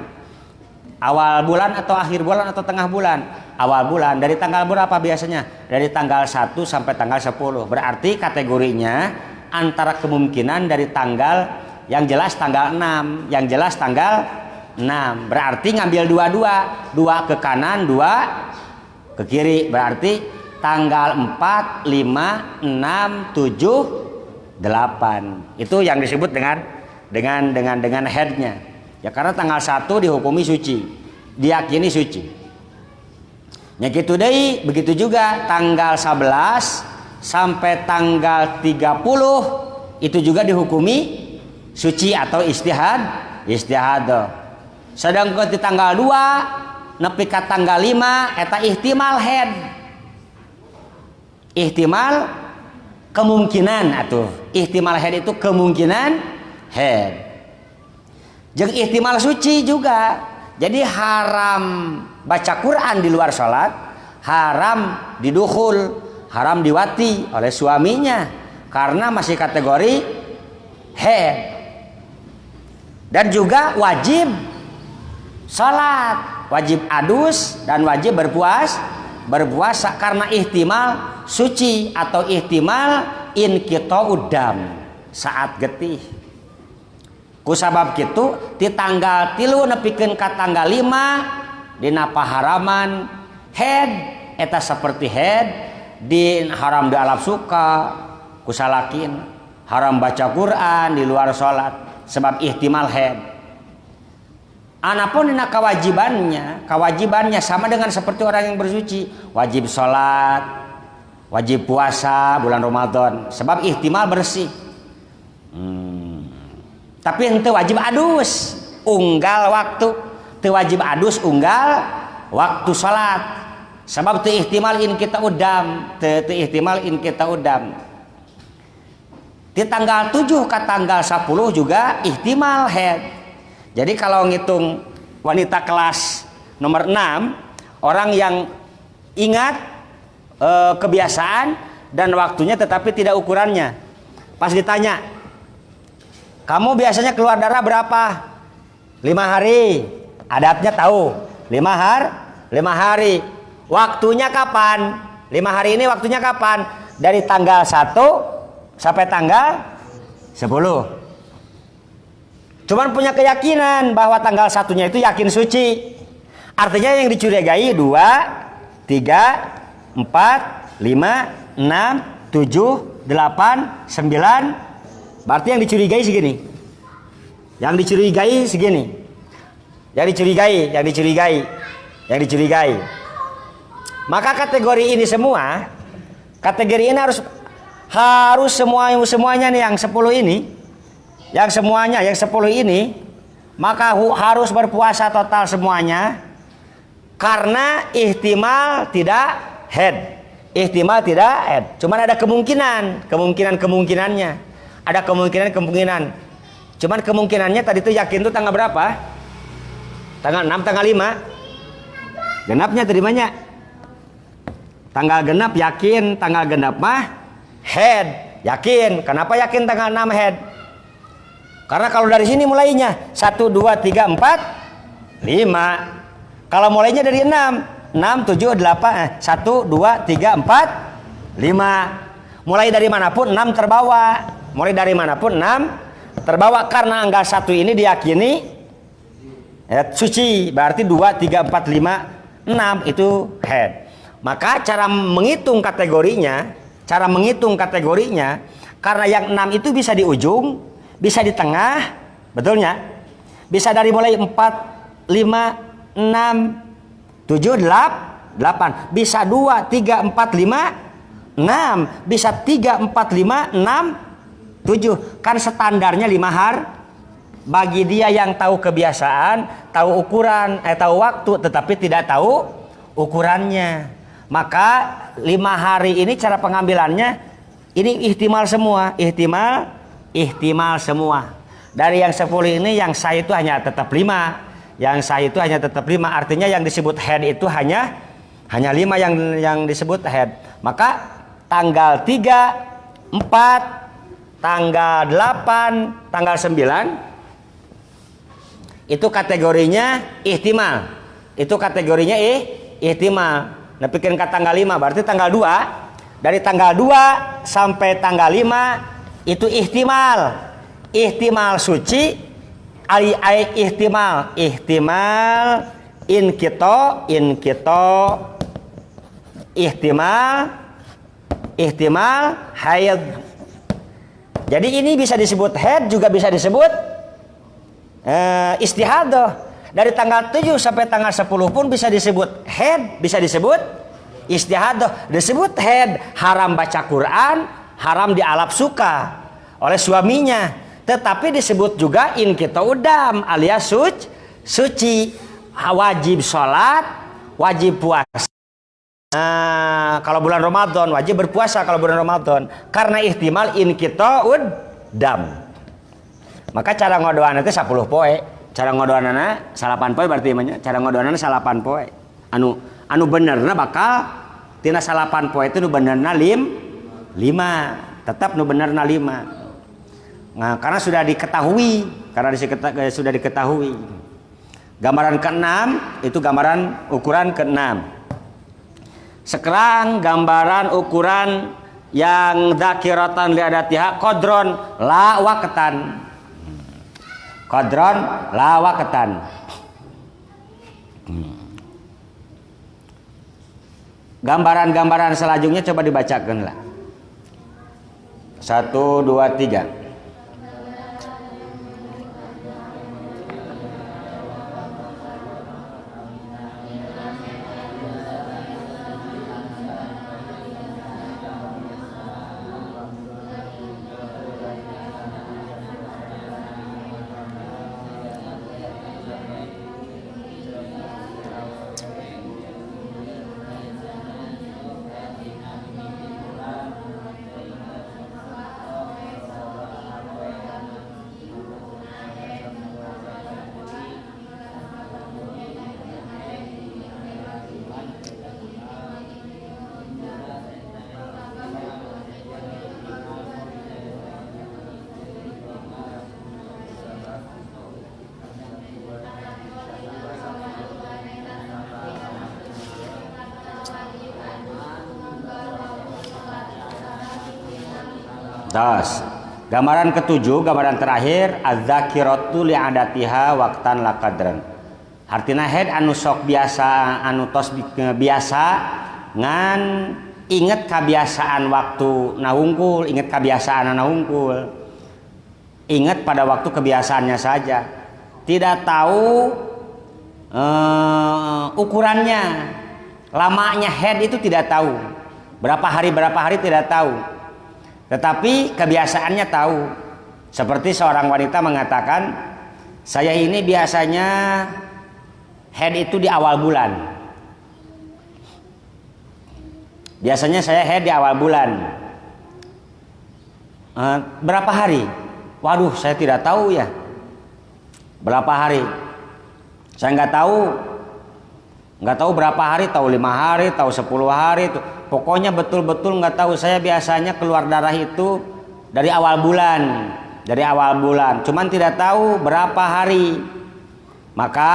Awal bulan atau akhir bulan atau tengah bulan? Awal bulan. Dari tanggal berapa biasanya? Dari tanggal 1 sampai tanggal 10. Berarti kategorinya antara kemungkinan dari tanggal yang jelas tanggal 6. Yang jelas tanggal 6. Berarti ngambil dua-dua. 2 ke kanan, 2 ke kiri. Berarti tanggal 4, 5, 6, 7, 8. Itu yang disebut dengan haidnya. Ya karena tanggal 1 dihukumi suci, diyakini suci. Nya kitu deui, begitu juga tanggal 11 sampai tanggal 30 itu juga dihukumi suci atau istihadah. Sedangkan di tanggal 2 nepi ka tanggal 5 eta ihtimal haid. Ihtimal kemungkinan atuh. Ihtimal haid itu kemungkinan haid. Jeung ihtimal suci juga. Jadi haram baca Quran di luar sholat, haram didukhul, haram diwati oleh suaminya karena masih kategori haid. Dan juga wajib salat, wajib adus dan wajib berpuasa karena ihtimal suci atau ihtimal inqita'ud dam saat getih. Kusabab kitu di tanggal 3 nepikeun ka tanggal 5 dina paharaman haid eta seperti haid di haram di alaf suka kusalakin, haram baca Quran di luar salat sebab ihtimal haid. Anapun dina kewajibannya sama dengan seperti orang yang bersuci, wajib salat, wajib puasa bulan Ramadan sebab ihtimal bersih. Tapi henteu wajib adus unggal waktu, teu wajib adus unggal waktu salat sebab teu ihtimal inqita'ud dam, teu ihtimal inqita'ud dam. Di tanggal 7 ke tanggal 10 juga ihtimal haid. Jadi kalau ngitung wanita kelas nomor 6, orang yang ingat kebiasaan dan waktunya tetapi tidak ukurannya. Pas ditanya, kamu biasanya keluar darah berapa? 5 hari. Adatnya tahu. 5 hari. Waktunya kapan? 5 hari ini waktunya kapan? Dari tanggal 1 sampai tanggal 10. Cuman punya keyakinan bahwa tanggal 1-nya itu yakin suci. Artinya yang dicurigai 2, 3, 4, 5, 6, 7, 8, 9. Berarti yang dicurigai segini. Yang dicurigai. Maka kategori ini harus semuanya nih yang 10 ini. Yang 10 ini maka harus berpuasa total semuanya karena ihtimal tidak haid. Cuman ada kemungkinannya. Ada kemungkinan. Cuman kemungkinannya tadi itu yakin tuh tanggal berapa? Tanggal 6, tanggal 5. Genapnya terimanya. Tanggal genap yakin, tanggal genap mah haid. Yakin. Kenapa yakin tanggal 6 haid? Karena kalau dari sini mulainya 1, 2, 3, 4, 5. Kalau mulainya dari 6, 7, 8, 1, 2, 3, 4, 5. Mulai dari manapun 6 terbawa. Karena angka 1 ini diyakini suci, berarti 2, 3, 4, 5, 6 itu haid. Maka cara menghitung kategorinya karena yang 6 itu bisa di ujung, bisa di tengah, betulnya? Bisa dari mulai 4, 5, 6, 7, 8. Bisa 2, 3, 4, 5, 6. Bisa 3, 4, 5, 6, 7. Kan standarnya 5 hari. Bagi dia yang tahu kebiasaan, tahu ukuran, tahu waktu, tetapi tidak tahu ukurannya. Maka 5 hari ini cara pengambilannya ini ihtimal semua. Dari yang 10 ini yang sah itu hanya tetap 5. Artinya yang disebut haid itu hanya 5 yang disebut haid. Maka tanggal 3, 4, tanggal 8, tanggal 9 itu kategorinya ihtimal. Nah, pikirin ke tanggal 5 berarti tanggal 2. Dari tanggal 2 sampai tanggal 5 itu ihtimal suci, ihtimal ihtimal haid. Jadi ini bisa disebut haid, juga bisa disebut istihadah. Dari tanggal 7 sampai tanggal 10 pun bisa disebut haid, bisa disebut istihadah. Disebut haid, haram baca Quran, haram dialap suka oleh suaminya. Tetapi disebut juga inqita'ud dam alias suci, wajib sholat, wajib puasa. Kalau bulan Ramadan wajib berpuasa kalau bulan Ramadan karena ihtimal inqita'ud dam. Maka cara ngodoan itu 10 poe. Cara ngodoanana 8 poe berarti namanya. Cara ngodoanana 8 poe. Anu benerna bakal tina 8 poe itu nu benerna 5, tetap nu benerna 5. Nah, karena sudah diketahui, sudah diketahui. Gambaran ke-6 itu gambaran ukuran ke-6. Sekarang gambaran ukuran yang dzakiratan liadatiha qadron la waqtan. Qadron la waqtan. Gambaran-gambaran selanjutnya coba dibacakan lah. 1, 2, 3. Tas. Gambaran ke-7, gambaran terakhir az-zakiratu li'adatiha waqtan la qadran. Artina head anu sok biasa anu tos biasa ngan inget kebiasaan waktu nahungkul, inget kebiasaan nahungkul. Ingat pada waktu kebiasaannya saja. Tidak tahu ukurannya. Lamanya head itu tidak tahu. Berapa hari tidak tahu. Tetapi kebiasaannya tahu. Seperti seorang wanita mengatakan, saya ini biasanya head itu di awal bulan. Biasanya saya head di awal bulan. Berapa hari? Waduh, saya tidak tahu ya. Berapa hari? Saya nggak tahu. Nggak tahu berapa hari, tahu 5 hari, tahu 10 hari. Pokoknya betul-betul nggak tahu. Saya biasanya keluar darah itu dari awal bulan. Dari awal bulan. Cuman tidak tahu berapa hari. Maka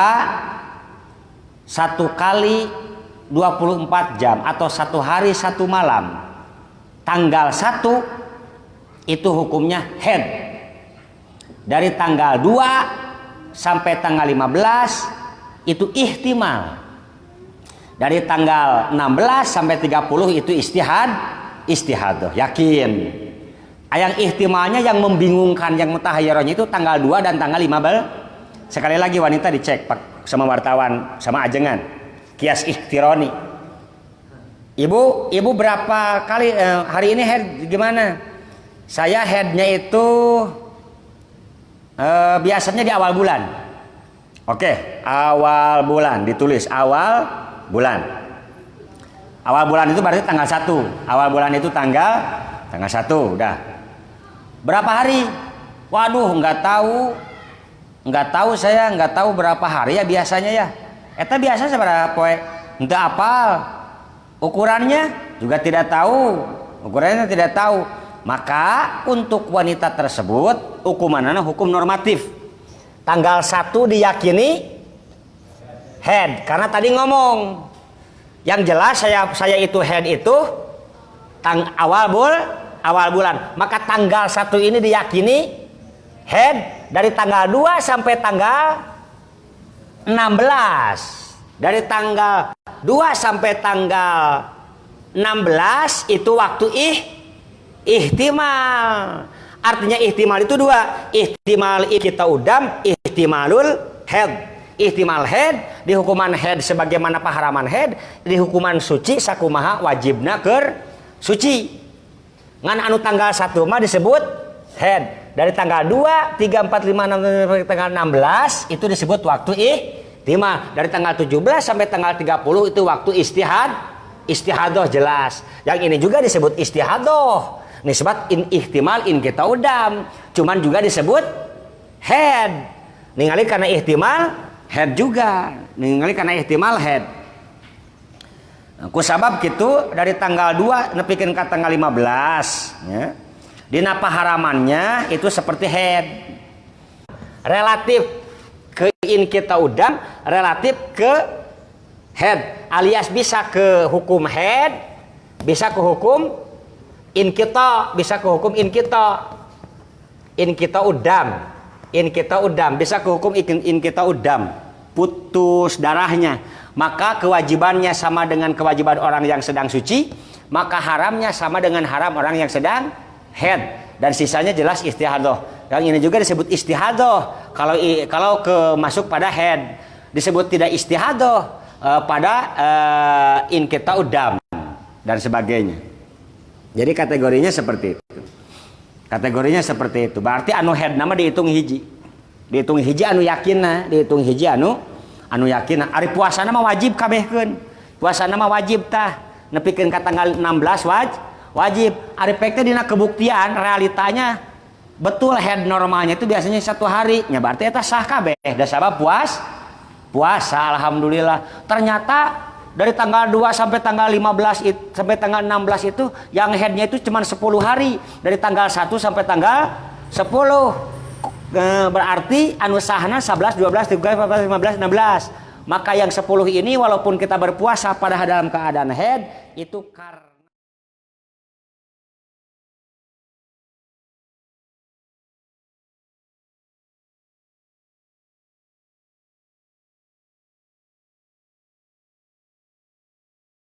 1 kali 24 jam atau 1 hari 1 malam. Tanggal 1 itu hukumnya head. Dari tanggal 2 sampai tanggal 15 itu ihtimal. Dari tanggal 16 sampai 30 itu istihadah, yakin. Yang ihtimalnya yang membingungkan, yang mutahayyirahnya itu tanggal 2 dan tanggal 15. Sekali lagi wanita dicek sama wartawan, sama ajengan. Kias ikhtironi. Ibu berapa kali hari ini head gimana? Saya headnya itu biasanya di awal bulan. Oke, awal bulan ditulis awal bulan. Awal bulan itu berarti tanggal 1. Awal bulan itu tanggal 1, udah. Berapa hari? Waduh, nggak tahu saya, nggak tahu berapa hari ya biasanya ya. Eta biasa seberapa poe? Entah apal. Ukurannya juga tidak tahu. Ukurannya tidak tahu. Maka untuk wanita tersebut hukumannya hukum normatif. Tanggal 1 diyakini head, karena tadi ngomong yang jelas saya itu head itu awal bulan. Maka tanggal 1 ini diyakini head dari tanggal 2 sampai tanggal 16. Dari tanggal 2 sampai tanggal 16 itu waktu ihtimal. Artinya ihtimal itu 2. Ihtimal kita udam, ihtimalul head. Ihtimal head di hukuman head sebagaimana paharaman head, di hukuman suci sakumaha wajibna keur suci. Ngan anu tanggal 1 mah disebut head. Dari tanggal 2, 3, 4, 5, 6 sampai tanggal 16 itu disebut waktu ihtimal. Dari tanggal 17 sampai tanggal 30 itu waktu istihadah jelas. Yang ini juga disebut istihadah. Nisbat ihtimal kita udam. Cuman juga disebut head. Ningali karena ihtimal head juga. Ningali karena ihtimal head. Kusabab gitu dari tanggal 2 nepikeun ka tanggal 15 ya. Dina paharamannya itu seperti head. Relatif ke in kita udam, relatif ke head, alias bisa ke hukum head, bisa ke hukum in kita, bisa ke hukum in kita. In kita udam. In kita udam bisa ke hukum in kita udam. Putus darahnya, maka kewajibannya sama dengan kewajiban orang yang sedang suci, maka haramnya sama dengan haram orang yang sedang head, dan sisanya jelas istihadoh. Yang ini juga disebut istihadoh kalau masuk pada head, disebut tidak istihadoh pada in kita udam dan sebagainya. Jadi kategorinya seperti itu. Kategorinya seperti itu. Berarti anu head nama dihitung hiji. Dihitung hiji anu yakinna, dihitung hiji anu yakinna. Ari puasana mah wajib kabehkeun. Puasana mah wajib tah. Nepikeun ka tanggal 16 wajib. Ari pek teh dina kebuktian realitanya betul head normalnya itu biasanya 1 hari. Nya berarti eta sah kabeh. Da sabab puasa alhamdulillah. Ternyata dari tanggal 2 sampai tanggal 15 sampai tanggal 16 itu yang headnya itu cuma 10 hari. Dari tanggal 1 sampai tanggal 10. Berarti anu sahna 11, 12, 13, 14, 15, 16. Maka yang 10 ini walaupun kita berpuasa pada dalam keadaan head itu